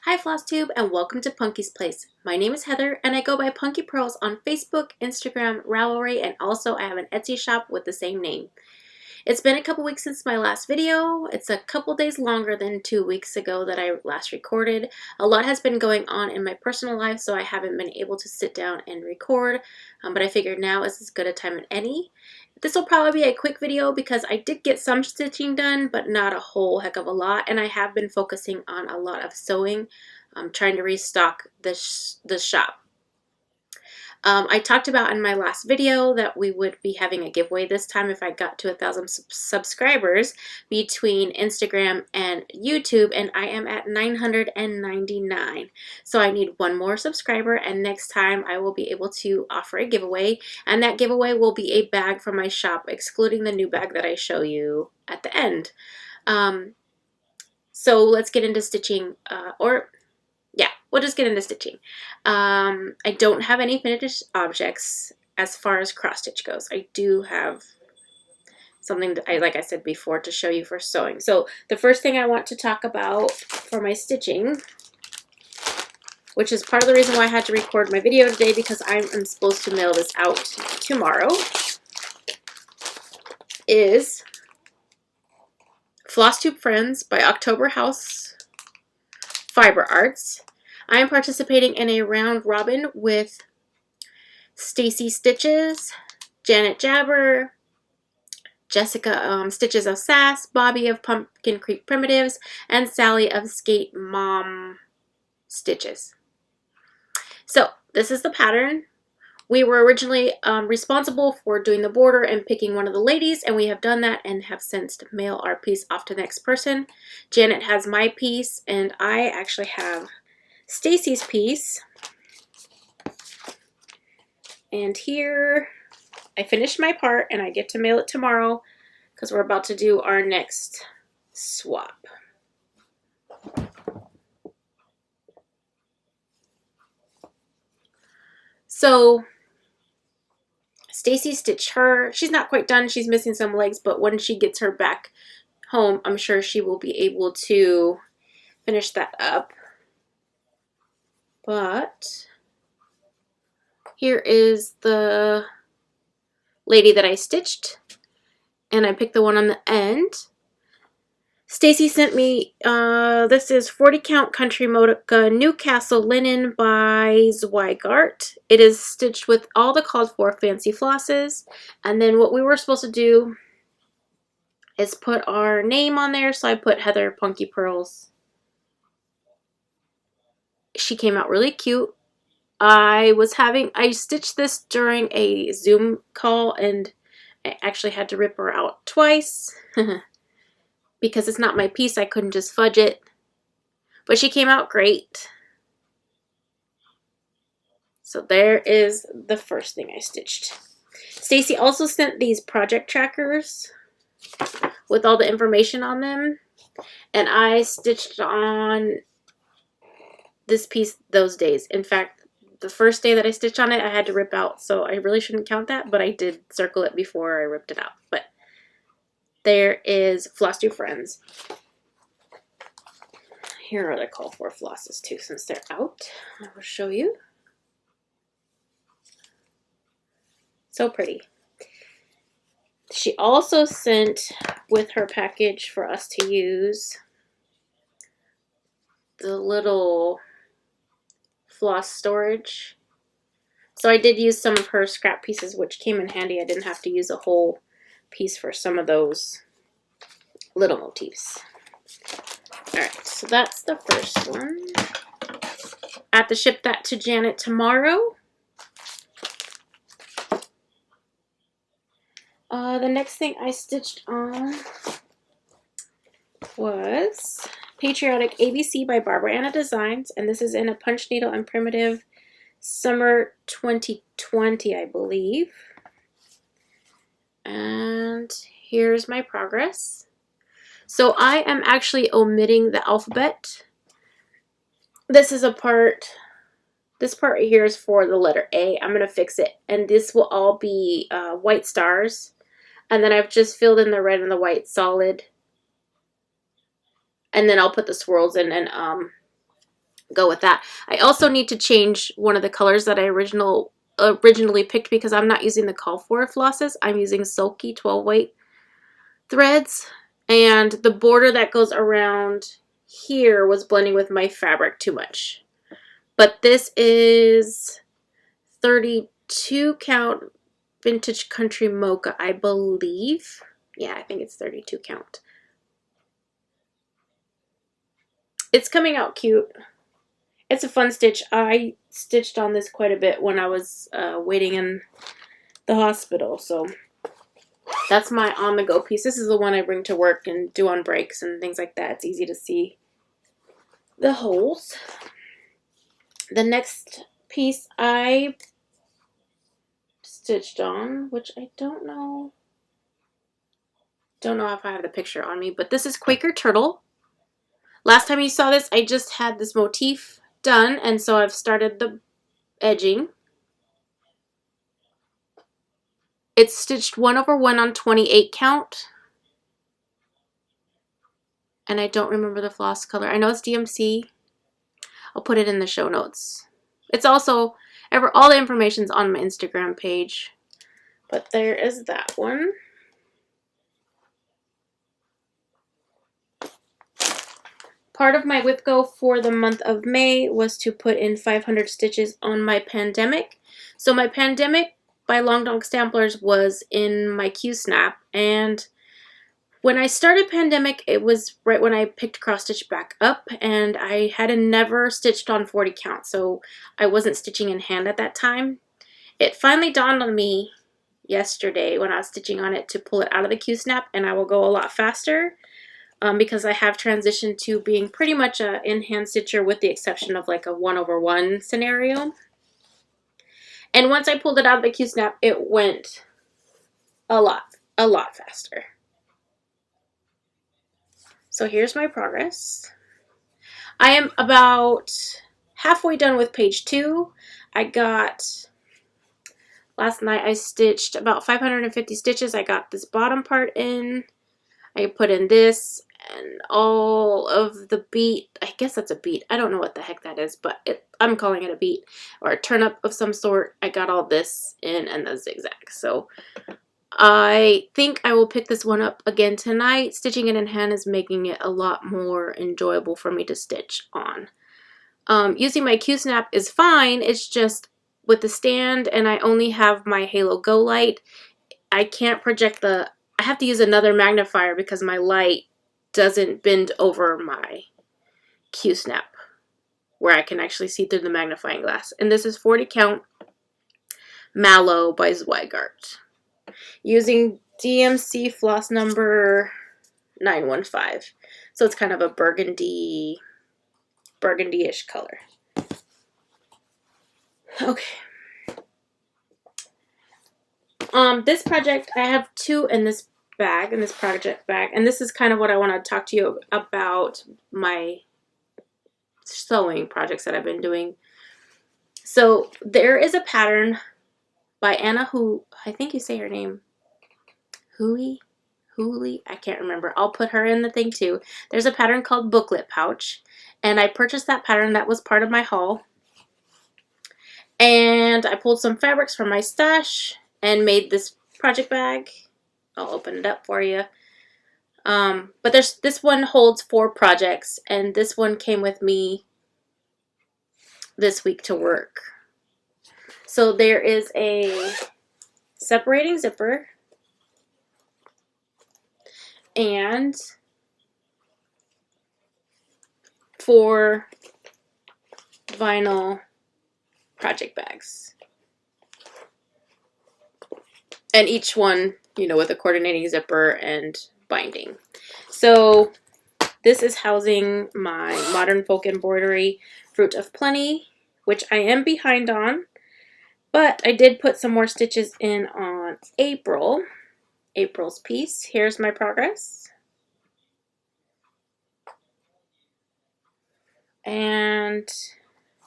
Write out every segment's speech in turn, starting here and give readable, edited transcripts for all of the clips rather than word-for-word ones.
Hi Flosstube and welcome to Punky's Place. My name is Heather and I go by Punky Purls on Facebook, Instagram, Ravelry, and also I have an Etsy shop with the same name. It's been a couple weeks since my last video. It's a couple days longer than 2 weeks ago that I last recorded. A lot has been going on in my personal life, so I haven't been able to sit down and record, but I figured now is as good a time as any. This will probably be a quick video because I did get some stitching done, but not a whole heck of a lot, and I have been focusing on a lot of sewing. I'm trying to restock the shop. I talked about in my last video that we would be having a giveaway this time if I got to 1,000 subscribers between Instagram and YouTube, and I am at 999. So I need one more subscriber, and next time I will be able to offer a giveaway, and that giveaway will be a bag from my shop, excluding the new bag that I show you at the end. So let's get into stitching, we'll just get into stitching. I don't have any finished objects as far as cross stitch goes. I do have something that like I said before, to show you for sewing. So the first thing I want to talk about for my stitching, which is part of the reason why I had to record my video today, because I'm supposed to mail this out tomorrow, is Flosstube Friends by October House Fiber Arts. I am participating in a round robin with Stacy Stitches, Janet Jabber, Jessica Stitches of Sass, Bobby of Pumpkin Creek Primitives, and Sally of Skate Mom Stitches. So this is the pattern. We were originally responsible for doing the border and picking one of the ladies, and we have done that and have since mailed our piece off to the next person. Janet has my piece, and I actually have Stacy's piece. And here I finished my part and I get to mail it tomorrow because we're about to do our next swap. So Stacy stitched her. She's not quite done. She's missing some legs, but when she gets her back home, I'm sure she will be able to finish that up. But here is the lady that I stitched, and I picked the one on the end. Stacy sent me, this is 40 count Country Modica Newcastle linen by Zweigart. It is stitched with all the called for fancy flosses. And then what we were supposed to do is put our name on there, so I put Heather Punky Purls. She came out really cute. I stitched this during a Zoom call, and I actually had to rip her out twice because it's not my piece. I couldn't just fudge it, but she came out great. So there is the first thing I stitched. Stacy also sent these project trackers with all the information on them, and I stitched on this piece those days. In fact, the first day that I stitched on it, I had to rip out, so I really shouldn't count that, but I did circle it before I ripped it out. But there is Flosstube Friends. Here are the call for flosses too, since they're out. I will show you. So pretty. She also sent with her package for us to use the little floss storage. So I did use some of her scrap pieces, which came in handy. I didn't have to use a whole piece for some of those little motifs. Alright, so that's the first one. I have to ship that to Janet tomorrow. The next thing I stitched on was Patriotic ABC by Barbara Anna Designs, and this is in a Punchneedle and Primitive Summer 2020, I believe. And here's my progress. So I am actually omitting the alphabet. This is a part, this part right here is for the letter A. I'm going to fix it, and this will all be white stars. And then I've just filled in the red and the white solid. And then I'll put the swirls in and go with that. I also need to change one of the colors that I originally picked because I'm not using the call for flosses. I'm using Sulky 12 weight threads, and the border that goes around here was blending with my fabric too much. But this is 32 count Vintage Country Mocha, I believe. Yeah, I think it's 32 count. It's coming out cute. It's a fun stitch. I stitched on this quite a bit when I was waiting in the hospital. So that's my on-the-go piece. This is the one I bring to work and do on breaks and things like that. It's easy to see the holes. The next piece I stitched on, which I don't know if I have the picture on me, but this is Quaker Turtle. Last time you saw this, I just had this motif done, and so I've started the edging. It's stitched 1/1 on 28 count. And I don't remember the floss color. I know it's DMC. I'll put it in the show notes. It's also, all the information's on my Instagram page. But there is that one. Part of my whip go for the month of May was to put in 500 stitches on my Pandemic. So my Pandemic by Long Dog Stamplers was in my Q-Snap, and when I started Pandemic, it was right when I picked cross stitch back up, and I had never stitched on 40 count, so I wasn't stitching in hand at that time. It finally dawned on me yesterday when I was stitching on it to pull it out of the Q-Snap, and I will go a lot faster. Because I have transitioned to being pretty much a in-hand stitcher with the exception of like a 1/1 scenario. And once I pulled it out of the Q-Snap, it went a lot faster. So here's my progress. I am about halfway done with page 2. Last night I stitched about 550 stitches. I got this bottom part in. I put in this and all of the beat. I guess that's a beat. I don't know what the heck that is, but I'm calling it a beat or a turn-up of some sort. I got all this in and the zigzag. So I think I will pick this one up again tonight. Stitching it in hand is making it a lot more enjoyable for me to stitch on. Using my Q-Snap is fine. It's just with the stand and I only have my Halo Go light, I can't project I have to use another magnifier because my light doesn't bend over my Q-Snap where I can actually see through the magnifying glass. And this is 40 count Mallow by Zweigart. Using DMC floss number 915. So it's kind of a burgundy-ish color. Okay. This project, I have 2 in this bag, in this project bag, and this is kind of what I want to talk to you about my sewing projects that I've been doing. So there is a pattern by Anna who, I think you say her name, Hoey, I can't remember. I'll put her in the thing too. There's a pattern called Booklet Pouch, and I purchased that pattern. That was part of my haul. And I pulled some fabrics from my stash and made this project bag. I'll open it up for you. But this one holds 4 projects, and this one came with me this week to work. So there is a separating zipper and 4 vinyl project bags. And each one, you know, with a coordinating zipper and binding. So this is housing my Modern Folk Embroidery Fruit of Plenty, which I am behind on. But I did put some more stitches in on April's piece. Here's my progress. And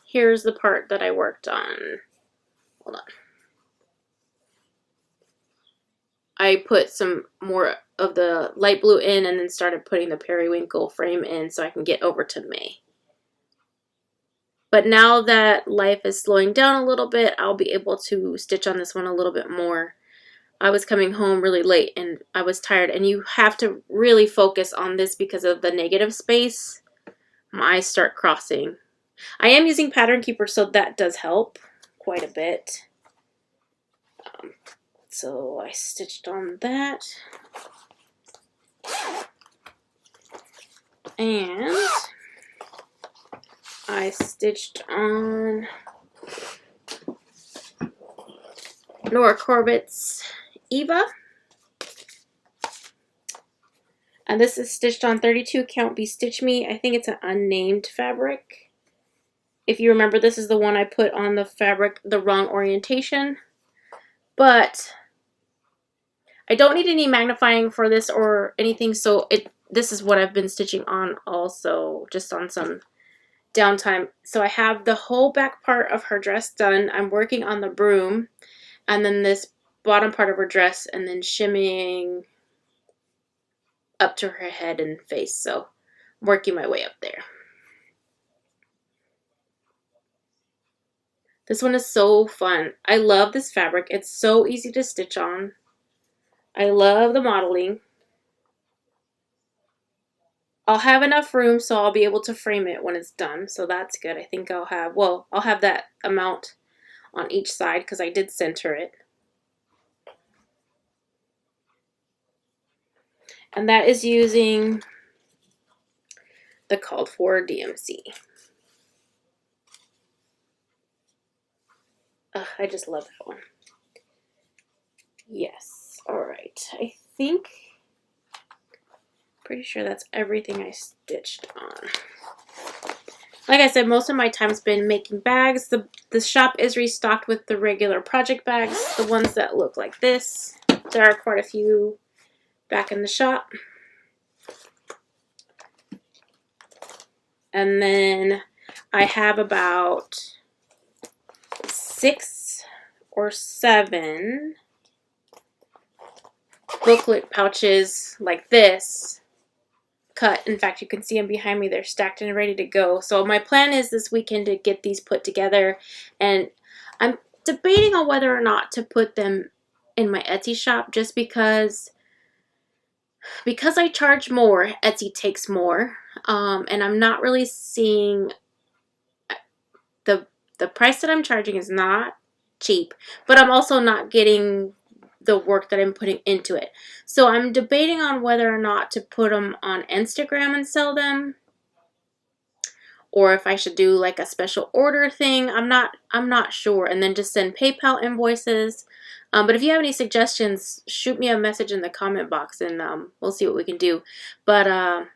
here's the part that I worked on. Hold on. I put some more of the light blue in and then started putting the periwinkle frame in so I can get over to May. But now that life is slowing down a little bit, I'll be able to stitch on this one a little bit more. I was coming home really late and I was tired, and you have to really focus on this because of the negative space. My eyes start crossing. I am using Pattern Keeper, so that does help quite a bit. So I stitched on that. And I stitched on Nora Corbett's Eva. And this is stitched on 32 count Be Stitch Me. I think it's an unnamed fabric. If you remember, this is the one I put on the fabric the wrong orientation. But I don't need any magnifying for this or anything, so this is what I've been stitching on also, just on some downtime. So I have the whole back part of her dress done. I'm working on the broom, and then this bottom part of her dress, and then shimmying up to her head and face. So I'm working my way up there. This one is so fun. I love this fabric. It's so easy to stitch on. I love the modeling. I'll have enough room so I'll be able to frame it when it's done. So that's good. I think I'll have that amount on each side because I did center it. And that is using the called for DMC. I just love that one. Yes. All right. I think, pretty sure that's everything I stitched on. Like I said, most of my time's been making bags. The shop is restocked with the regular project bags, the ones that look like this. There are quite a few back in the shop. And then I have about 6 or 7 booklet pouches like this cut. In fact, you can see them behind me. They're stacked and ready to go. So my plan is this weekend to get these put together, and I'm debating on whether or not to put them in my Etsy shop, just because I charge more, Etsy takes more, and I'm not really seeing the price that I'm charging is not cheap, but I'm also not getting the work that I'm putting into it. So I'm debating on whether or not to put them on Instagram and sell them, or if I should do like a special order thing. I'm not sure, and then just send PayPal invoices. But if you have any suggestions, shoot me a message in the comment box, and we'll see what we can do. But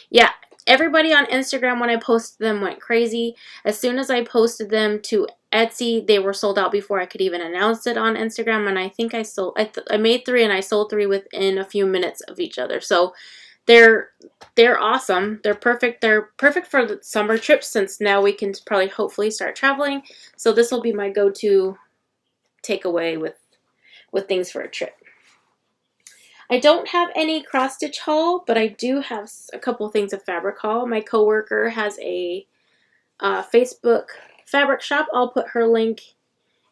yeah, everybody on Instagram when I posted them went crazy. As soon as I posted them to Etsy, they were sold out before I could even announce it on Instagram. And I think I made 3 and I sold 3 within a few minutes of each other. So they're awesome. They're perfect. They're perfect for the summer trips, since now we can probably hopefully start traveling. So this will be my go-to takeaway with things for a trip. I don't have any cross stitch haul, but I do have a couple things of fabric haul. My coworker has a Facebook fabric shop. I'll put her link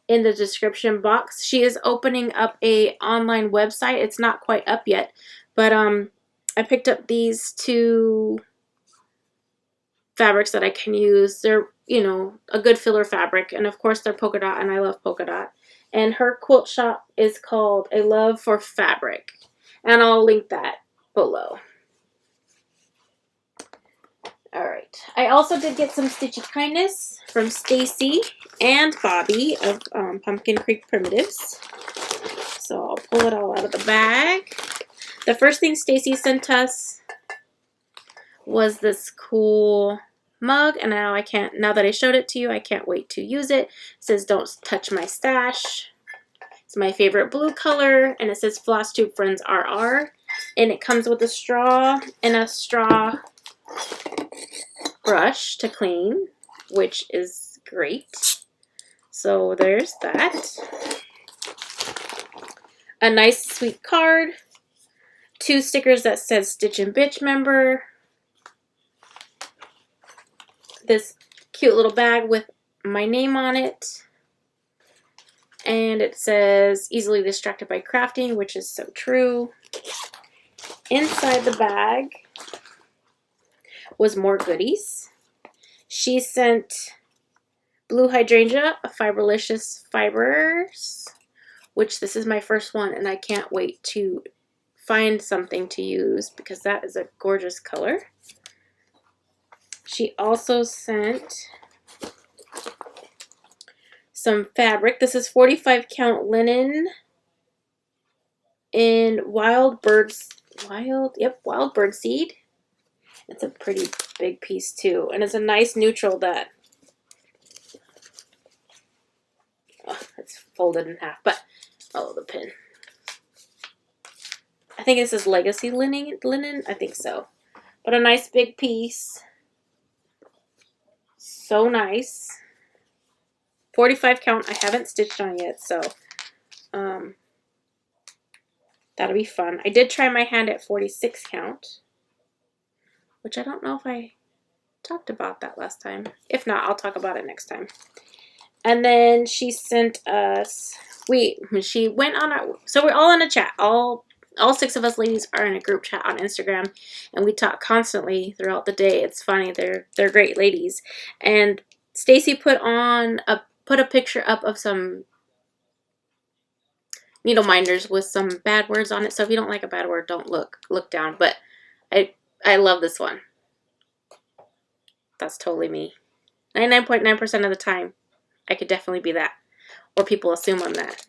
in the description box. She is opening up a online website. It's not quite up yet, but I picked up these 2 fabrics that I can use. They're, you know, a good filler fabric, and of course they're polka dot, and I love polka dot. And her quilt shop is called A Love for Fabric, and I'll link that below. Alright, I also did get some Stitchy Kindness from Stacy and Bobby of Pumpkin Creek Primitives. So I'll pull it all out of the bag. The first thing Stacy sent us was this cool mug, and now that I showed it to you, I can't wait to use it. It says, "Don't touch my stash." It's my favorite blue color, and it says Flosstube Friends RR, and it comes with a straw and a straw brush to clean, which is great. So there's that. A nice sweet card. 2 stickers that says Stitch and Bitch member. This cute little bag with my name on it. And it says, easily distracted by crafting, which is so true. Inside the bag was more goodies. She sent blue hydrangea, Fiberlicious fibers, which this is my first one, and I can't wait to find something to use because that is a gorgeous color. She also sent some fabric. This is 45 count linen in wild bird seed. It's a pretty big piece too, and it's a nice neutral that it's folded in half, but oh, the pin. I think this is legacy linen. I think so, but a nice big piece. So nice. 45 count. I haven't stitched on yet, so that'll be fun. I did try my hand at 46 count, which I don't know if I talked about that last time. If not, I'll talk about it next time. And then she sent us, she went on our, so we're all in a chat. All 6 of us ladies are in a group chat on Instagram, and we talk constantly throughout the day. It's funny. They're great ladies. And Stacy put a picture up of some needle minders with some bad words on it. So if you don't like a bad word, don't look down. But I love this one. That's totally me. 99.9% of the time, I could definitely be that. Or people assume I'm that.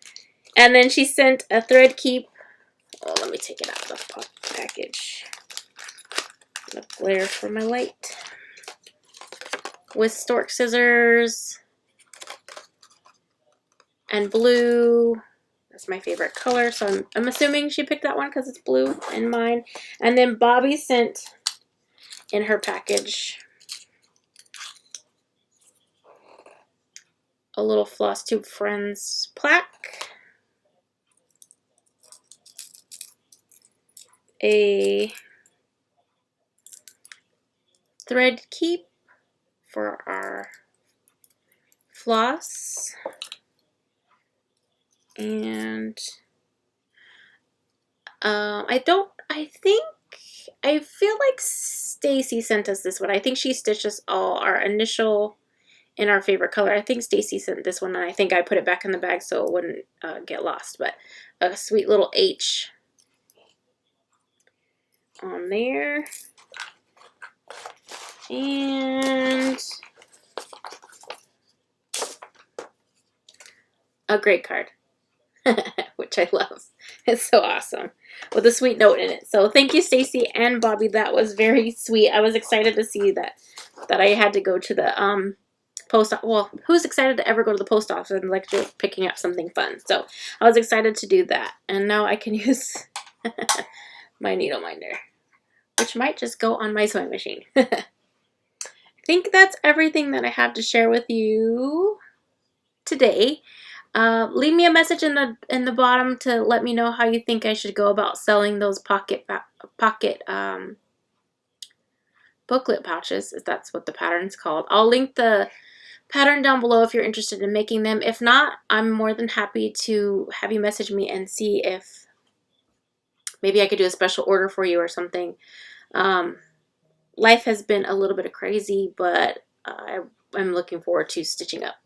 And then she sent a thread keep. Oh, let me take it out of the package. The glare for my light. With stork scissors. And blue. That's my favorite color. So I'm assuming she picked that one because it's blue in mine. And then Bobby sent in her package a little Flosstube Friends plaque, a thread keep for our floss, and I feel like Stacy sent us this one. I think she stitched us all our initial in our favorite color. I think Stacy sent this one, and I think I put it back in the bag so it wouldn't get lost. But a sweet little H on there. And a great card, which I love. It's so awesome, with a sweet note in it. So thank you, Stacy and Bobby. That was very sweet. I was excited to see that I had to go to the post office. Well, who's excited to ever go to the post office and like just picking up something fun? So I was excited to do that, and now I can use my needle minder, which might just go on my sewing machine. I think that's everything that I have to share with you today. Leave me a message in the bottom to let me know how you think I should go about selling those pocket booklet pouches, if that's what the pattern's called. I'll link the pattern down below if you're interested in making them. If not, I'm more than happy to have you message me and see if maybe I could do a special order for you or something. Life has been a little bit crazy, but I'm looking forward to stitching up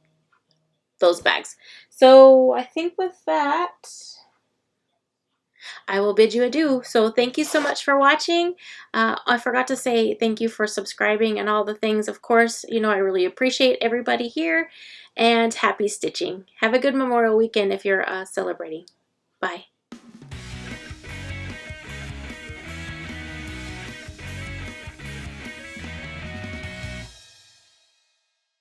those bags. So I think with that, I will bid you adieu. So thank you so much for watching. I forgot to say thank you for subscribing and all the things. Of course, you know I really appreciate everybody here, and happy stitching. Have a good Memorial weekend if you're celebrating. Bye.